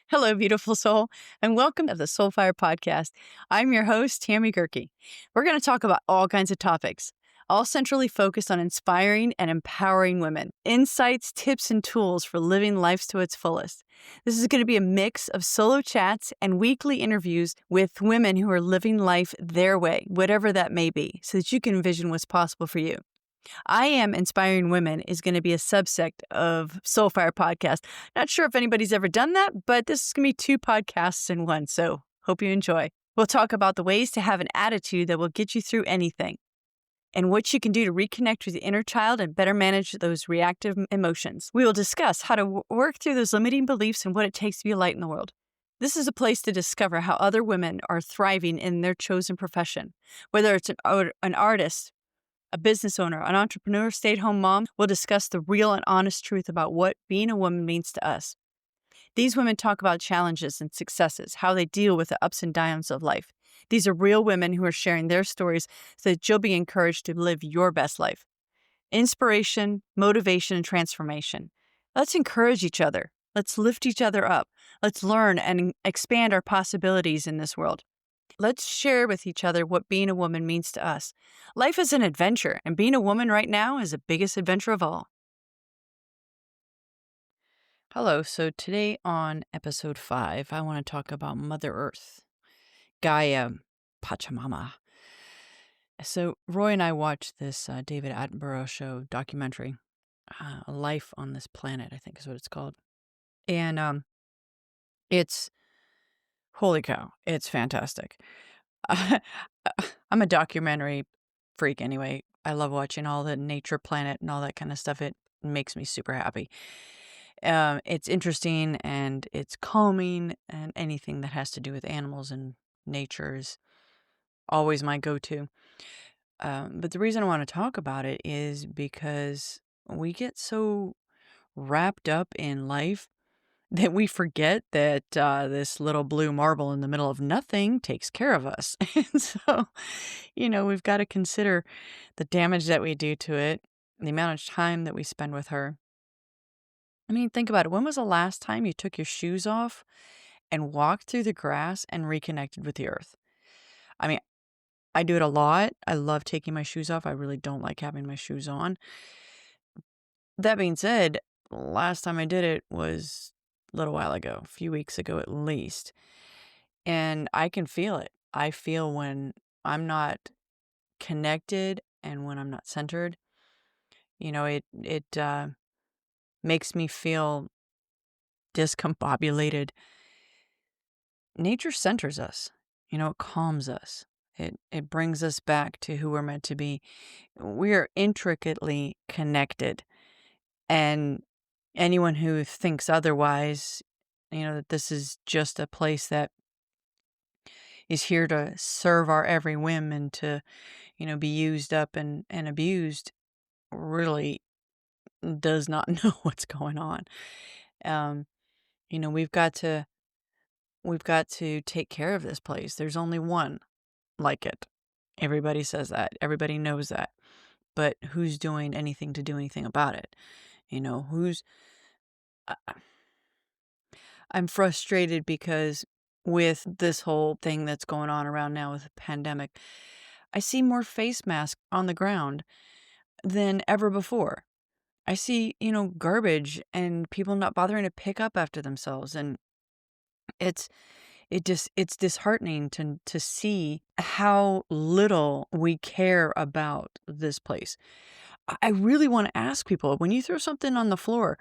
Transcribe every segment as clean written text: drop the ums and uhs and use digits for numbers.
Hello, beautiful soul, and welcome to the SoulFire podcast. I'm your host, Tammy Goerke. We're going to talk about all kinds of topics, all centrally focused on inspiring and empowering women, insights, tips, and tools for living life to its fullest. This is going to be a mix of solo chats and weekly interviews with women who are living life their way, whatever that may be, so that you can envision what's possible for you. I Am Inspiring Women is going to be a subsect of SoulFire podcast. Not sure if anybody's ever done that, but this is going to be 2 podcasts in one, so hope you enjoy. We'll talk about the ways to have an attitude that will get you through anything and what you can do to reconnect with your inner child and better manage those reactive emotions. We will discuss how to work through those limiting beliefs and what it takes to be a light in the world. This is a place to discover how other women are thriving in their chosen profession, whether it's an artist, a business owner, an entrepreneur, stay-at-home mom. Will discuss the real and honest truth about what being a woman means to us. These women talk about challenges and successes, how they deal with the ups and downs of life. These are real women who are sharing their stories so that you'll be encouraged to live your best life. Inspiration, motivation, and transformation. Let's encourage each other. Let's lift each other up. Let's learn and expand our possibilities in this world. Let's share with each other what being a woman means to us. Life is an adventure, and being a woman right now is the biggest adventure of all. Hello, so today on episode 5, I want to talk about Mother Earth, Gaia, Pachamama. So Roy and I watched this David Attenborough show documentary, Life on This Planet, I think is what it's called. And it's, holy cow, it's fantastic. I'm a documentary freak anyway. I love watching all the Nature Planet and all that kind of stuff. It makes me super happy. It's interesting and it's calming, and anything that has to do with animals and nature is always my go-to. But the reason I want to talk about it is because we get so wrapped up in life that we forget that this little blue marble in the middle of nothing takes care of us. And so, we've got to consider the damage that we do to it, the amount of time that we spend with her. I mean, think about it. When was the last time you took your shoes off and walked through the grass and reconnected with the earth? I mean, I do it a lot. I love taking my shoes off. I really don't like having my shoes on. That being said, last time I did it was a little while ago, a few weeks ago at least. And I can feel it. I feel when I'm not connected and when I'm not centered. It makes me feel discombobulated. Nature centers us. It calms us. It brings us back to who we're meant to be. We're intricately connected. And anyone who thinks otherwise, that this is just a place that is here to serve our every whim and to, be used up and abused, really does not know what's going on. We've got to take care of this place. There's only one like it. Everybody says that. Everybody knows that. But who's doing anything to do anything about it? I'm frustrated because with this whole thing that's going on around now with the pandemic, I see more face masks on the ground than ever before. I see, garbage and people not bothering to pick up after themselves. And it's disheartening to see how little we care about this place. I really want to ask people, when you throw something on the floor,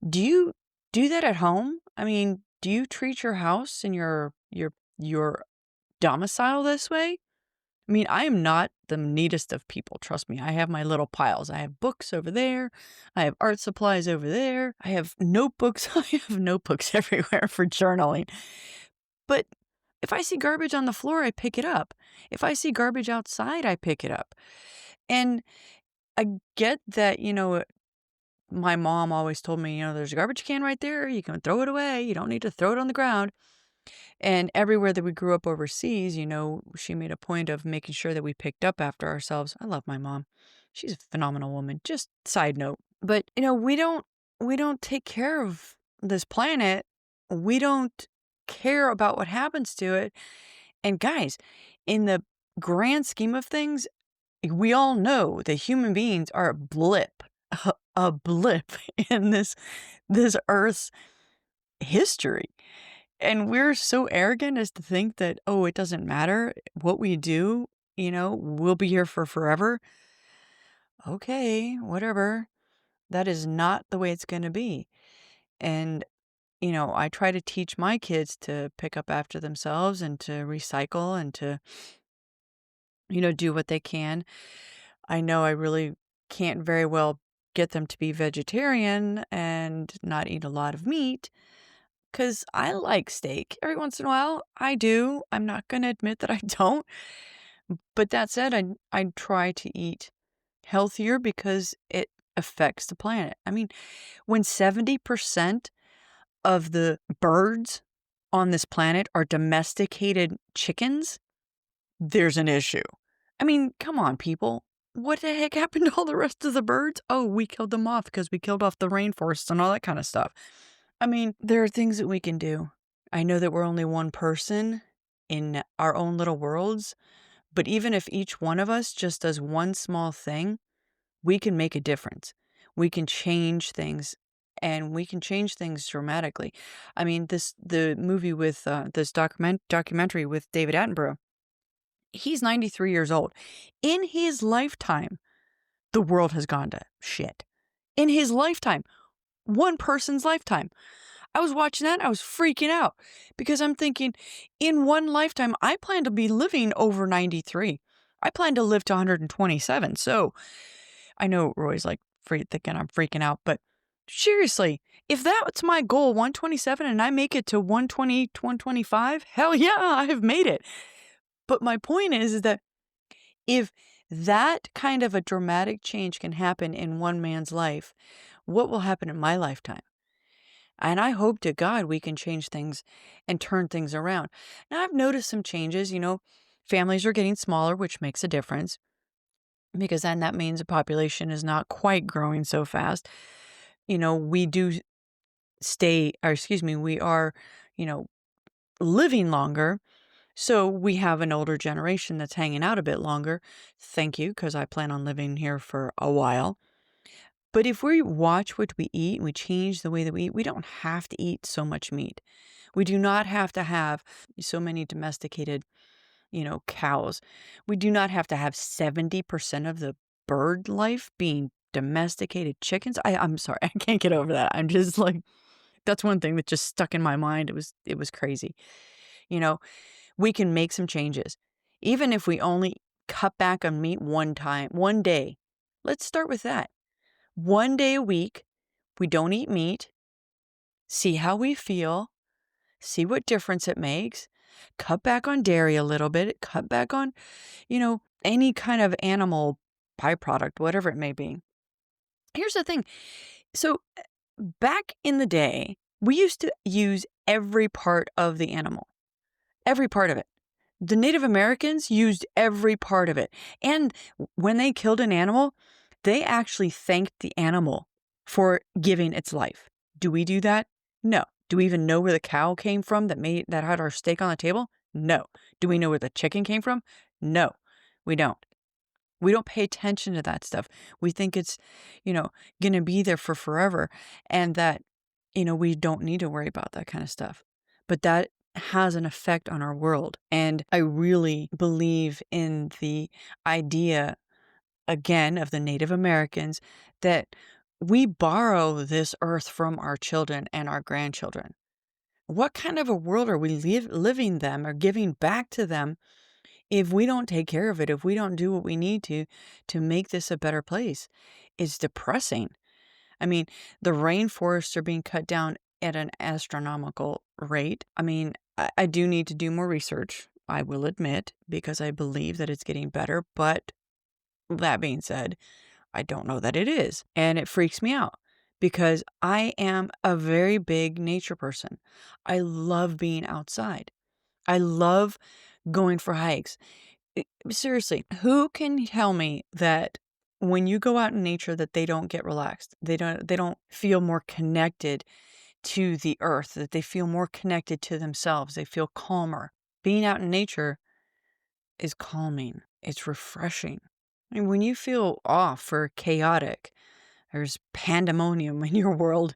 do you do that at home? I mean, do you treat your house and your domicile this way? I mean, I am not the neatest of people. Trust me. I have my little piles. I have books over there. I have art supplies over there. I have notebooks. I have notebooks everywhere for journaling. But if I see garbage on the floor, I pick it up. If I see garbage outside, I pick it up. And I get that, my mom always told me, there's a garbage can right there. You can throw it away. You don't need to throw it on the ground. And everywhere that we grew up overseas, she made a point of making sure that we picked up after ourselves. I love my mom. She's a phenomenal woman. Just side note, But, we don't take care of this planet. We don't care about what happens to it. And guys, in the grand scheme of things, we all know that human beings are a blip, a blip in this Earth's history. And we're so arrogant as to think that, oh, it doesn't matter what we do, we'll be here for forever. Okay, whatever. That is not the way it's going to be. And, I try to teach my kids to pick up after themselves and to recycle and to, do what they can. I know I really can't very well get them to be vegetarian and not eat a lot of meat because I like steak every once in a while. I do. I'm not going to admit that I don't. But that said, I try to eat healthier because it affects the planet. I mean, when 70% of the birds on this planet are domesticated chickens, there's an issue. I mean, come on, people. What the heck happened to all the rest of the birds? Oh, we killed them off because we killed off the rainforests and all that kind of stuff. I mean, there are things that we can do. I know that we're only one person in our own little worlds, but even if each one of us just does one small thing, we can make a difference. We can change things, and we can change things dramatically. I mean, the movie with this documentary with David Attenborough. He's 93 years old. In his lifetime, the world has gone to shit. In his lifetime, one person's lifetime. I was watching that, I was freaking out because I'm thinking, in one lifetime, I plan to be living over 93. I plan to live to 127. So I know Roy's like thinking I'm freaking out, but seriously, if that's my goal, 127, and I make it to 120, 125, hell yeah, I have made it. But my point is that if that kind of a dramatic change can happen in one man's life, what will happen in my lifetime? And I hope to God we can change things and turn things around. Now, I've noticed some changes. Families are getting smaller, which makes a difference because then that means the population is not quite growing so fast. We do we are, living longer. So we have an older generation that's hanging out a bit longer. Thank you, because I plan on living here for a while. But if we watch what we eat and we change the way that we eat, we don't have to eat so much meat. We do not have to have so many domesticated, cows. We do not have to have 70% of the bird life being domesticated chickens. I'm sorry, I can't get over that. I'm just like, that's one thing that just stuck in my mind. It was crazy. We can make some changes. Even if we only cut back on meat one day. Let's start with that. One day a week, we don't eat meat. See how we feel. See what difference it makes. Cut back on dairy a little bit. Cut back on, any kind of animal byproduct, whatever it may be. Here's the thing. So back in the day, we used to use every part of the animal. Every part of it. The Native Americans used every part of it. And when they killed an animal, they actually thanked the animal for giving its life. Do we do that? No. Do we even know where the cow came from that had our steak on the table? No. Do we know where the chicken came from? No, we don't. We don't pay attention to that stuff. We think it's, going to be there for forever, and that, we don't need to worry about that kind of stuff. But that has an effect on our world. And I really believe in the idea, again, of the Native Americans, that we borrow this earth from our children and our grandchildren. What kind of a world are we living them or giving back to them if we don't take care of it, if we don't do what we need to make this a better place? It's depressing. I mean, the rainforests are being cut down at an astronomical rate. I mean, I do need to do more research, I will admit, because I believe that it's getting better. But that being said, I don't know that it is. And it freaks me out because I am a very big nature person. I love being outside. I love going for hikes. Seriously, who can tell me that when you go out in nature that they don't get relaxed. They don't feel more connected to the earth, that they feel more connected to themselves. They feel calmer. Being out in nature is calming. It's refreshing. And when you feel off or chaotic, there's pandemonium in your world,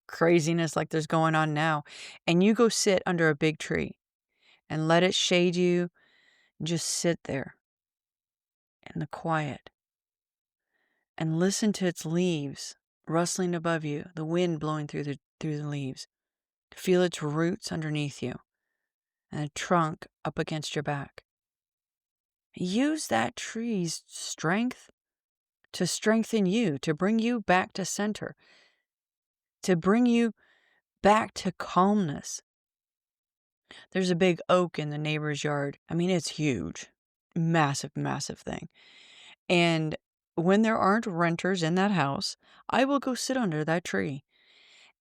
craziness like there's going on now, and you go sit under a big tree and let it shade you, just sit there in the quiet and listen to its leaves rustling above you, the wind blowing through the leaves. Feel its roots underneath you and a trunk up against your back. Use that tree's strength to strengthen you, to bring you back to center, to bring you back to calmness. There's a big oak in the neighbor's yard. I mean, it's huge, massive, massive thing. And when there aren't renters in that house, I will go sit under that tree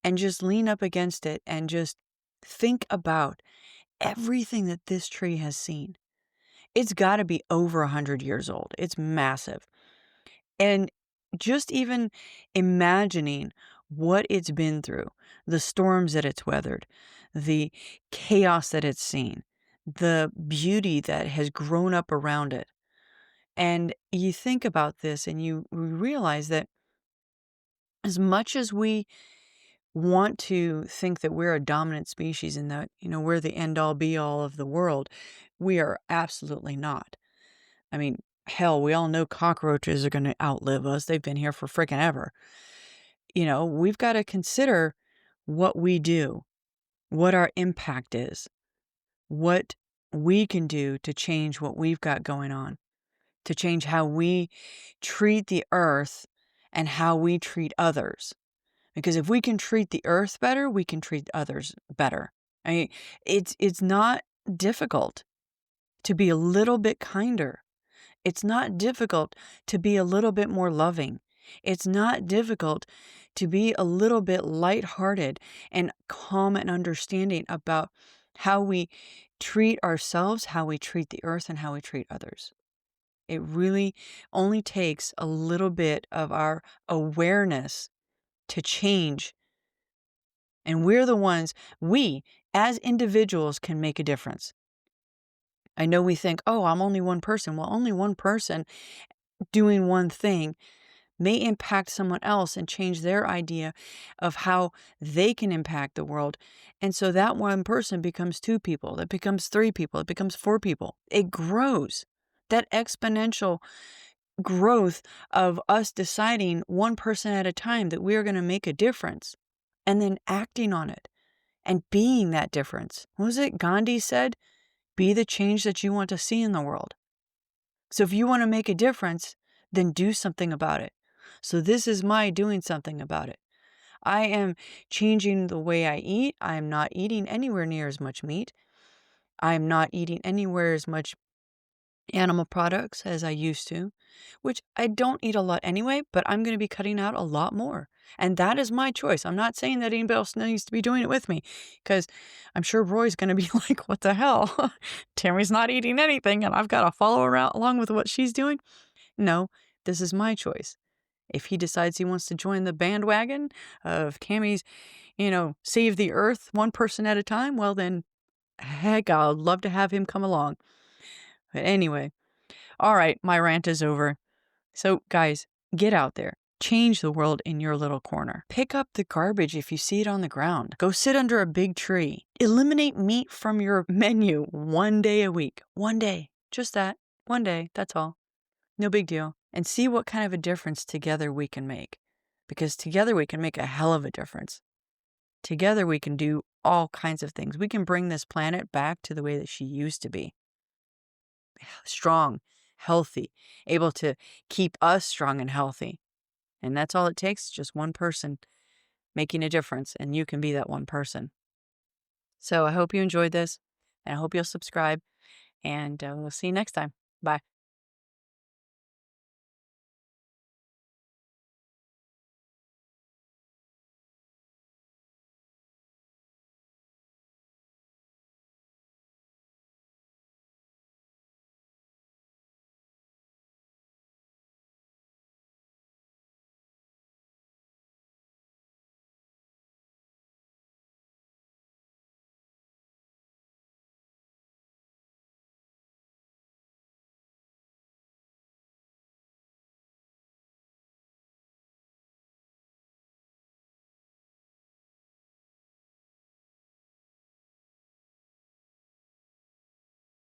and just lean up against it and just think about everything that this tree has seen. It's got to be over 100 years old. It's massive. And just even imagining what it's been through, the storms that it's weathered, the chaos that it's seen, the beauty that has grown up around it. And you think about this and you realize that as much as we want to think that we're a dominant species and that, we're the end all be all of the world, we are absolutely not. I mean, hell, we all know cockroaches are going to outlive us. They've been here for freaking ever. We've got to consider what we do, what our impact is, what we can do to change what we've got going on, to change how we treat the earth and how we treat others. Because if we can treat the earth better, we can treat others better. I mean, it's not difficult to be a little bit kinder. It's not difficult to be a little bit more loving. It's not difficult to be a little bit lighthearted and calm and understanding about how we treat ourselves, how we treat the earth, and how we treat others. It really only takes a little bit of our awareness to change. And we as individuals can make a difference. I know we think, oh, I'm only one person. Well, only one person doing one thing may impact someone else and change their idea of how they can impact the world. And so that one person becomes 2 people, that becomes 3 people, it becomes 4 people. It grows. That exponential growth of us deciding one person at a time that we are going to make a difference and then acting on it and being that difference. What was it Gandhi said? Be the change that you want to see in the world. So if you want to make a difference, then do something about it. So this is my doing something about it. I am changing the way I eat. I am not eating anywhere near as much meat. I am not eating anywhere as much animal products as I used to, which I don't eat a lot anyway, but I'm going to be cutting out a lot more. And that is my choice. I'm not saying that anybody else needs to be doing it with me, because I'm sure Roy's going to be like, what the hell? Tammy's not eating anything and I've got to follow around along with what she's doing. No, this is my choice. If he decides he wants to join the bandwagon of Tammy's, save the earth one person at a time, well then, heck, I'd love to have him come along. But anyway, all right, my rant is over. So guys, get out there. Change the world in your little corner. Pick up the garbage if you see it on the ground. Go sit under a big tree. Eliminate meat from your menu one day a week. One day. Just that. One day. That's all. No big deal. And see what kind of a difference together we can make. Because together we can make a hell of a difference. Together we can do all kinds of things. We can bring this planet back to the way that she used to be. Strong, healthy, able to keep us strong and healthy. And that's all it takes, just one person making a difference, and you can be that one person. So I hope you enjoyed this, and I hope you'll subscribe, and we'll see you next time. Bye.